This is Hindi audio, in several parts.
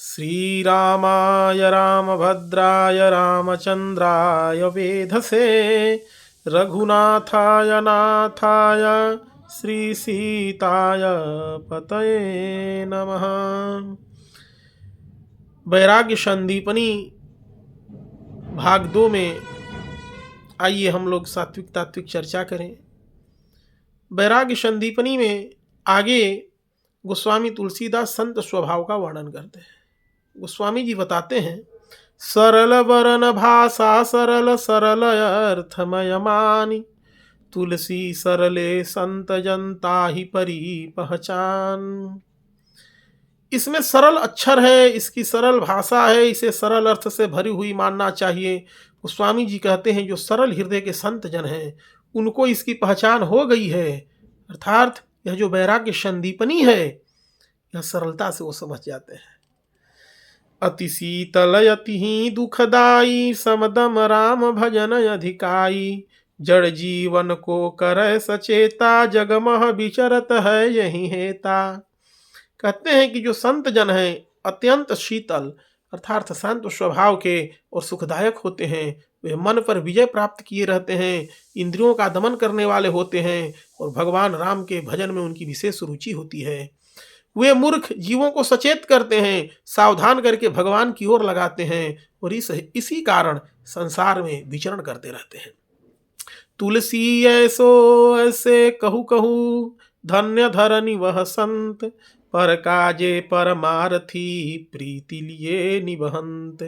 श्रीरामाय रामभद्राय रामचन्द्राय वेधसे रघुनाथाय नाथाय श्रीसीताय पतये नमः। वैराग्य संदीपनी भाग 2 में आइए हम लोग सात्विक तात्विक चर्चा करें। वैराग्य संदीपनी में आगे गोस्वामी तुलसीदास संत स्वभाव का वर्णन करते हैं। गोस्वामी जी बताते हैं, सरल वरन भाषा सरल सरल अर्थमय मानी, तुलसी सरले संत जनता ही परी पहचान। इसमें सरल अक्षर है, इसकी सरल भाषा है, इसे सरल अर्थ से भरी हुई मानना चाहिए। गोस्वामी जी कहते हैं जो सरल हृदय के संत जन हैं उनको इसकी पहचान हो गई है, अर्थात यह जो वैराग्य संदीपनी है यह सरलता से वो समझ जाते हैं। अति शीतल अति ही दुखदाई समदम राम भजन अधिकाई, जड़ जीवन को करे सचेता जगमह विचरत है यही हेता। कहते हैं कि जो संत जन हैं अत्यंत शीतल अर्थात शांत स्वभाव के और सुखदायक होते हैं। वे मन पर विजय प्राप्त किए रहते हैं, इंद्रियों का दमन करने वाले होते हैं और भगवान राम के भजन में उनकी विशेष रुचि होती है। वे मूर्ख जीवों को सचेत करते हैं, सावधान करके भगवान की ओर लगाते हैं और इसी कारण संसार में विचरण करते रहते हैं। तुलसी ऐसो ऐसे कहू कहू, धन्य धरनी वह संत, पर काजे परमारथी प्रीति लिए निबहंत।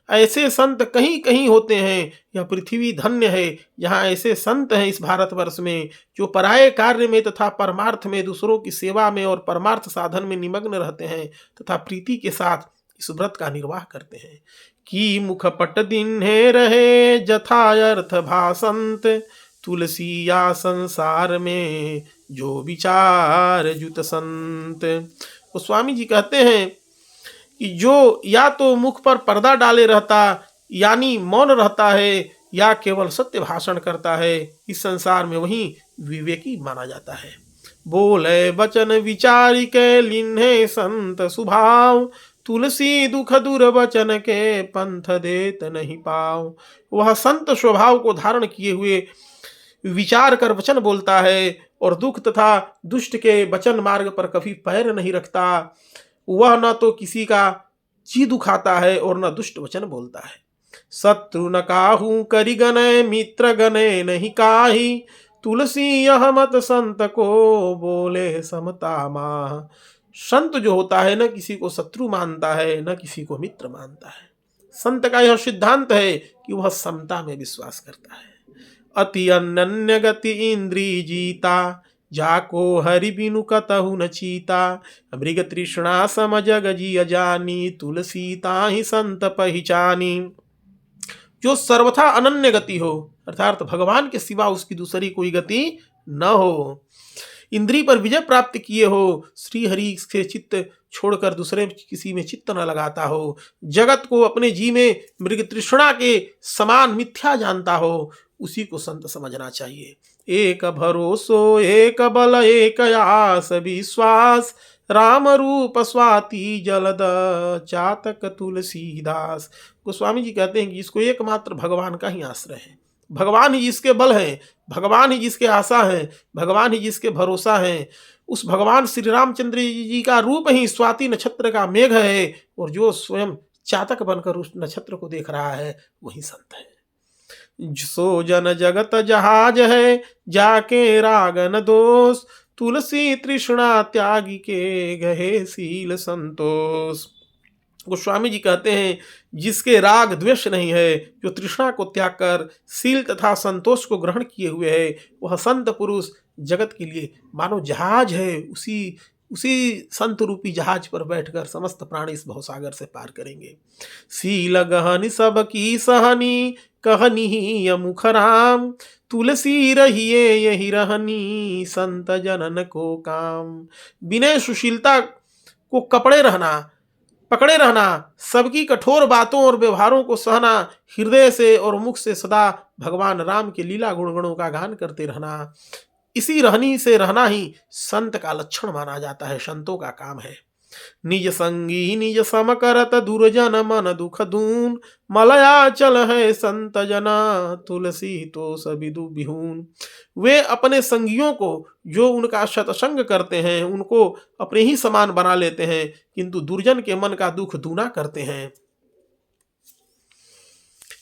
ऐसे संत कहीं कहीं होते हैं, यह पृथ्वी धन्य है। यहाँ ऐसे संत हैं इस भारतवर्ष में जो पराये कार्य में तथा परमार्थ में दूसरों की सेवा में और परमार्थ साधन में निमग्न रहते हैं तथा प्रीति के साथ इस व्रत का निर्वाह करते हैं। कि मुखपट दिन्हे रहे जथा अर्थ भासंत, तुलसी या संसार में जो विचार जुत संत। तो स्वामी जी कहते हैं कि जो या तो मुख पर पर्दा डाले रहता यानी मौन रहता है या केवल सत्य भाषण करता है, इस संसार में वही विवेकी माना जाता है। बोले वचन विचारी के लिन्हे संत सुभाव, तुलसी दुख दूर वचन के पंथ देत नहीं पाओ। वह संत स्वभाव को धारण किए हुए विचार कर वचन बोलता है और दुख तथा दुष्ट के वचन मार्ग पर कभी पैर नहीं रखता। वह न तो किसी का जी दुखाता है और न दुष्ट वचन बोलता है। शत्रु न काहू करि गने मित्र गने नहीं काही, तुलसी यह मत संत को बोले समता माह। संत जो होता है न किसी को शत्रु मानता है न किसी को मित्र मानता है। संत का यह सिद्धांत है कि वह समता में विश्वास करता है। अति अनन्य गति इंद्री जीता, जाको हरि बिनु कतहु न चीता। मृग तृष्णा सम जग जिय जानी, तुलसी ताहि संत पहिचानी। जो सर्वथा अनन्य गति हो अर्थात भगवान के सिवा उसकी दूसरी कोई गति न हो, इंद्री पर विजय प्राप्त किए हो, श्री हरि से चित्त छोड़कर दूसरे किसी में चित्त न लगाता हो, जगत को अपने जी में मृग तृष्णा के समान मिथ्या जानता हो, उसी को संत समझना चाहिए। एक भरोसो एक बल एक आस विश्वास, राम रूप स्वाति जलद चातक तुलसीदास। गोस्वामी जी कहते हैं कि इसको एकमात्र भगवान का ही आश्रय है। भगवान ही जिसके बल है, भगवान ही जिसके आशा है, भगवान ही जिसके भरोसा है, उस भगवान श्री रामचंद्र जी का रूप ही स्वाति नक्षत्र का मेघ है और जो स्वयं चातक बनकर उस नक्षत्र को देख रहा है वही संत है। सो जन जगत जहाज है जाके रागन दोष, तुलसी तृष्णा त्यागी के गहे सील संतोष। गोस्वामी जी कहते हैं जिसके राग द्वेष नहीं है, जो तृष्णा को त्याग कर सील तथा संतोष को ग्रहण किए हुए है, वह संत पुरुष जगत के लिए मानो जहाज है। उसी संत रूपी जहाज पर बैठकर समस्त प्राणी इस भवसागर से पार करेंगे। सील गहनी सब की सहनी, कहनी यमुख राम, तुलसी रहिए यही रहनी संत जनन को काम। विनय सुशीलता को पकड़े रहना, सबकी कठोर बातों और व्यवहारों को सहना, हृदय से और मुख से सदा भगवान राम के लीला गुणगणों का गान करते रहना, इसी रहनी से रहना ही संत का लक्षण माना जाता है, संतों का काम है। निज संगी निज सम करत दुर्जन मन दुख दून, मलया चल है संत जना तुलसी तो सबिदु बिहून। वे अपने संगियों को जो उनका सत्संग करते हैं उनको अपने ही समान बना लेते हैं, किंतु दुर्जन के मन का दुख दूना करते हैं।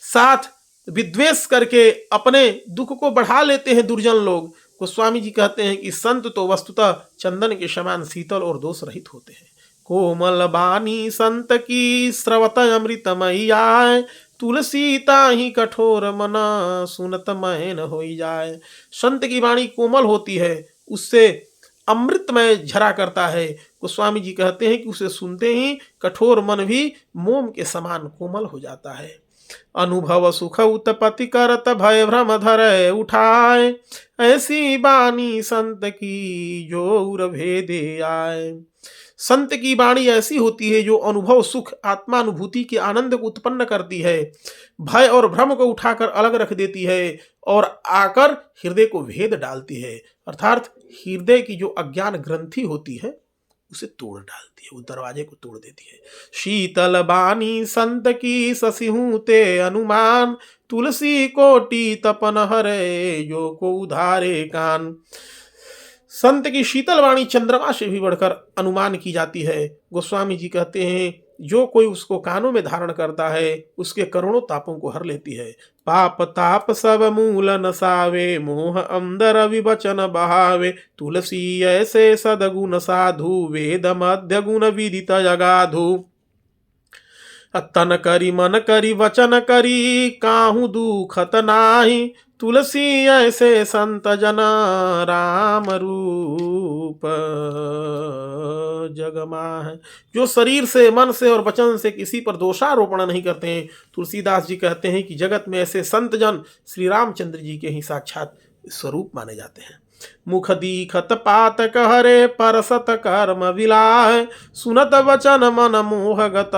साथ विद्वेष करके अपने दुख को बढ़ा लेते हैं दुर्जन लोग। गोस्वामी जी कहते हैं कि संत तो वस्तुतः चंदन के समान शीतल और दोष रहित होते हैं। कोमल बानी संत की स्रवत अमृतमयी आए, तुलसी ताहि कठोर मना सुनत मैन होई जाए। संत की वाणी कोमल होती है, उससे अमृतमय झरा करता है। गोस्वामी जी कहते हैं कि उसे सुनते ही कठोर मन भी मोम के समान कोमल हो जाता है। अनुभव सुख उत्पत्ति करत भय भ्रम धर उठाए, ऐसी बानी संत की जो उर भेदे आए। संत की वाणी ऐसी होती है जो अनुभव सुख आत्मानुभूति के आनंद को उत्पन्न करती है, भय और भ्रम को उठाकर अलग रख देती है और आकर हृदय को भेद डालती है, अर्थात हृदय की जो अज्ञान ग्रंथि होती है उसे तोड़ डालती है, उस दरवाजे को तोड़ देती है। शीतल बानी संत की ससिहूं ते अनुमान, तुलसी कोटि तपन हरे जो को उधारे कान। संत की शीतल वाणी चंद्रमा से भी बढ़कर अनुमान की जाती है। गोस्वामी जी कहते हैं जो कोई उसको कानों में धारण करता है उसके करोड़ों तापों को हर लेती है। पाप ताप सब मूल नसावे, मोह अंदर विवचन बहावे, तुलसी ऐसे सदगुण साधु, वेद मध्य गुण विदित जगाधु। तन करी मन करी वचन करी, काहू दुखत नाही, तुलसी ऐसे संत जना राम रूप जगमाह। जो शरीर से मन से और वचन से किसी पर दोषारोपण नहीं करते हैं, तुलसीदास जी कहते हैं कि जगत में ऐसे संत जन श्री रामचंद्र जी के ही साक्षात स्वरूप माने जाते हैं। मुख दीखत पात कहरे परसत कर्म विलाह, सुनत वचन मन मोहगत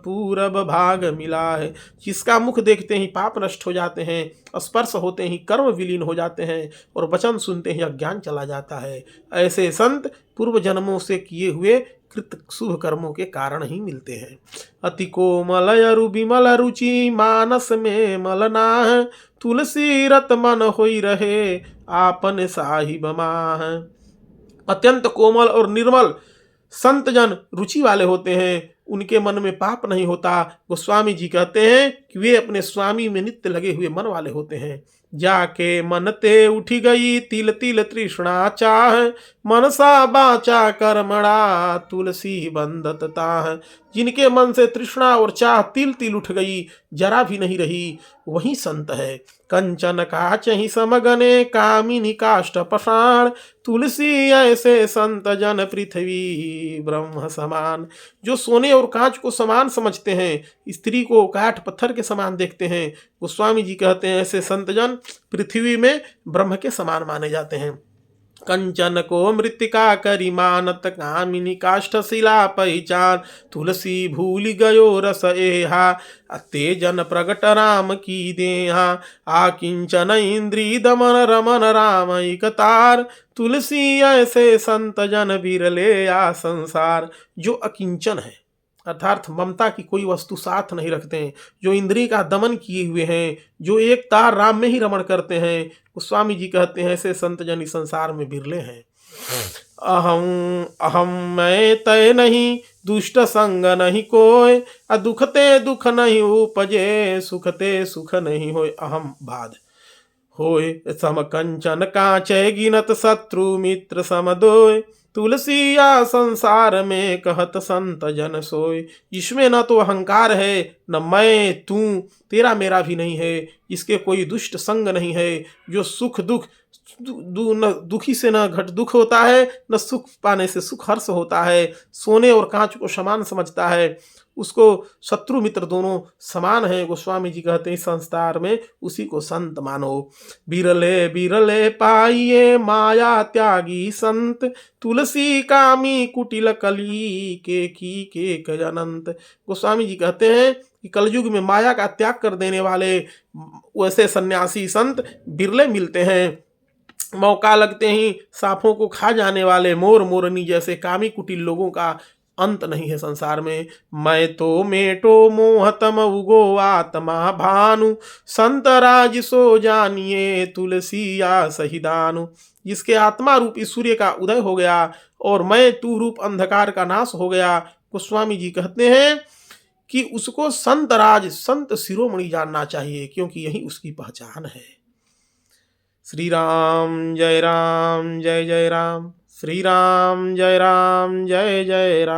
पूरब भाग मिला है। जिसका मुख देखते ही पाप नष्ट हो जाते हैं, स्पर्श होते ही कर्म विलीन हो जाते हैं और वचन सुनते ही अज्ञान चला जाता है। ऐसे संत पूर्व जन्मों से किए हुए कृत शुभ कर्मों के कारण ही मिलते हैं। अति कोमल अरु विमल रुचि मानस में मलना है, तुलसी रत मन होई रहे आपन साहिब माह। अत्यंत कोमल और निर्मल संत जन रुचि वाले होते हैं, उनके मन में पाप नहीं होता। गोस्वामी जी कहते हैं कि वे अपने स्वामी में नित्य लगे हुए मन वाले होते हैं। जाके मन ते उठी गई तिल तिल तृष्णा चाह, मनसा बाचा कर्मणा तुलसी बंदत ताह। जिनके मन से तृष्णा और चाह तिल तिल उठ गई, जरा भी नहीं रही, वही संत है। कंचन काचहि समगने कामिनी काष्ठ पषाण, तुलसी ऐसे संत जन पृथ्वी ब्रह्म समान। जो सोने और कांच को समान समझते हैं, स्त्री को काठ पत्थर के समान देखते हैं, गोस्वामी जी कहते हैं ऐसे संत जन पृथ्वी में ब्रह्म के समान माने जाते हैं। कंचन को मृतिका करी मानत कामिनी काष्ठ शिला पहचान, तुलसी भूल गयो रस एहा तेजन प्रगट राम की देहा। आकिंचन इंद्री दमन रमन राम इकतार, तुलसी ऐसे संत जन बिरले आ संसार। जो अकिंचन है अर्थात ममता की कोई वस्तु साथ नहीं रखते हैं, जो इंद्रिय का दमन किए हुए हैं, जो एक तार राम में ही रमण करते हैं, गोस्वामी जी कहते हैं ऐसे संत जन इस संसार में बिरले हैं। अहम अहम मैं तय नहीं, दुष्ट संग नहीं कोय, दुखते दुख नहीं उपजे, सुखते सुख नहीं होय। अहम बाद होय सम कंचन कांचे गिनत शत्रु मित्र समदोय, तुलसी या संसार में कहत संत जन सोय। इसमें न तो अहंकार है, न मैं तू तेरा मेरा भी नहीं है, इसके कोई दुष्ट संग नहीं है। जो सुख दुख न दुखी से न घट दुख होता है, न सुख पाने से सुख हर्ष होता है। सोने और कांच को समान समझता है, उसको शत्रु मित्र दोनों समान है। गोस्वामी जी कहते हैं संसार में उसी को संत मानो। बिरले बिरले पाइये माया त्यागी संत, तुलसी कामी कुटिल कली के की के अनंत। गोस्वामी जी कहते हैं कि कलयुग में माया का त्याग कर देने वाले वैसे सन्यासी संत बिरले मिलते हैं। मौका लगते ही सांपों को खा जाने वाले मोर मोरनी जैसे कामी कुटिल लोगों का अंत नहीं है संसार में। मैं तो मेटो मोहतम उगो आत्मा भानु, संत राज सो जानिए तुलसी या सहिदानु। जिसके आत्मा रूप इस सूर्य का उदय हो गया और मैं तू रूप अंधकार का नाश हो गया, गोस्वामी जी कहते हैं कि उसको संत राज, संत शिरोमणि जानना चाहिए, क्योंकि यही उसकी पहचान है। श्री राम जय जय राम, श्री राम जय जय राम।